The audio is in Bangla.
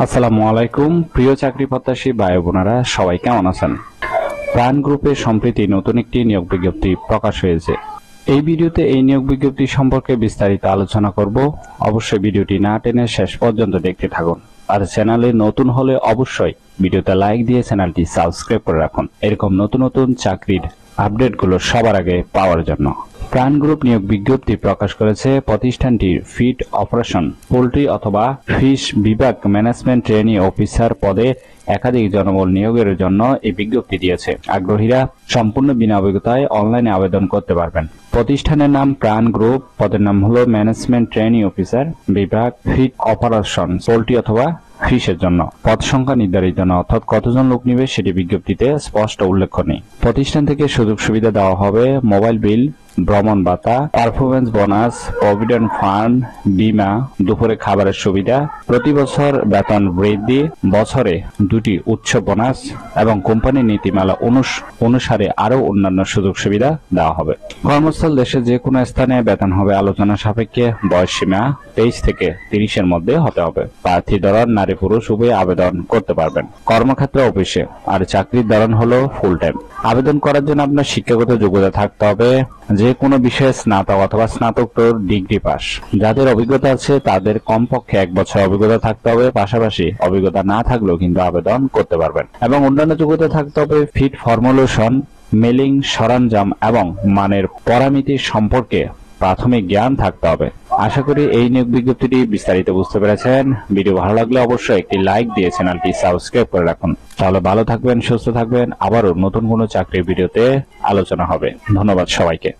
আসসালামু আলাইকুম প্রিয় চাকরি প্রত্যাশী ভাই বোনেরা, সবাই কেমন আছেন? প্রাণ গ্রুপে সম্প্রতি নতুন একটি নিয়োগ বিজ্ঞপ্তি প্রকাশ হয়েছে। এই ভিডিওতে এই নিয়োগ বিজ্ঞপ্তি সম্পর্কে বিস্তারিত আলোচনা করব। অবশ্যই ভিডিওটি না টেনে শেষ পর্যন্ত দেখতে থাকুন। আর চ্যানেলে নতুন হলে অবশ্যই ভিডিওতে লাইক দিয়ে চ্যানেলটি সাবস্ক্রাইব করে রাখুন, এরকম নতুন নতুন চাকরির আপডেটগুলো সবার আগে পাওয়ার জন্য। প্রাণ গ্রুপ নিয়োগ বিজ্ঞপ্তি প্রকাশ করেছে। প্রতিষ্ঠানটির ফিড অপারেশন, পোল্ট্রি অথবা ফিশ বিভাগ ম্যানেজমেন্ট ট্রেনি অফিসার পদে একাধিক জনবল নিয়োগের জন্য এই বিজ্ঞপ্তি দিয়েছে। আগ্রহীরা সম্পূর্ণ বিনা অভিজ্ঞতায় অনলাইনে আবেদন করতে পারবেন। প্রতিষ্ঠানের নাম প্রাণ গ্রুপ, পদের নাম হলো ম্যানেজমেন্ট ট্রেনি অফিসার, বিভাগ ফিড অপারেশন, পোল্ট্রি অথবা ফিশের জন্য। পদ সংখ্যা নির্ধারিত না, অর্থাৎ কতজন লোক নিবে সেটি বিজ্ঞপ্তিতে স্পষ্ট উল্লেখ নেই। প্রতিষ্ঠান থেকে সুযোগ সুবিধা দেওয়া হবে মোবাইল বিল, ভ্রমণ ভাতা, পারফরমেন্স বোনাস, প্রভিডেন্ট ফান্ড, বীমা, দুপুরে খাবারের সুবিধা, প্রতি বছর বেতন বৃদ্ধি, বছরে 2টি উৎসব বোনাস এবং কোম্পানির নীতিমালা অনুসারে আরও অন্যান্য সুযোগ সুবিধা দেওয়া হবে। কর্মস্থল দেশের যে কোনো স্থানে বেতন হবে আলোচনা সাপেক্ষে। বয়স সীমা 23 থেকে 30-এর মধ্যে হতে হবে। প্রার্থী ধরন নারী পুরুষ উভয়ে আবেদন করতে পারবেন। কর্মক্ষেত্র অফিসে, আর চাকরির ধরন হলো ফুল টাইম। আবেদন করার জন্য আপনার শিক্ষাগত যোগ্যতা থাকতে হবে যে কোনো বিষয়ে স্নাতক অথবা স্নাতকোত্তর ডিগ্রি পাস। যাদের অভিজ্ঞতা আছে তাদের কমপক্ষে 1 বছর অভিজ্ঞতা থাকতে হবে। পাশাপাশি অভিজ্ঞতা না থাকলেও কিন্তু আবেদন করতে পারবেন। এবং অন্যান্য যোগ্যতা থাকতে হবে ফিড ফর্মুলেশন, মেলিং সরঞ্জাম এবং মানের পরামিতি সম্পর্কে প্রাথমিক জ্ঞান থাকতে হবে। আশা করি এই নিয়োগ বিজ্ঞপ্তিটি বিস্তারিত বুঝতে পেরেছেন। ভিডিও ভালো লাগলে অবশ্যই একটি লাইক দিয়ে চ্যানেলটি সাবস্ক্রাইব করে রাখুন। তাহলে ভালো থাকবেন, সুস্থ থাকবেন। আবারও নতুন কোনো চাকরির ভিডিওতে আলোচনা হবে। ধন্যবাদ সবাইকে।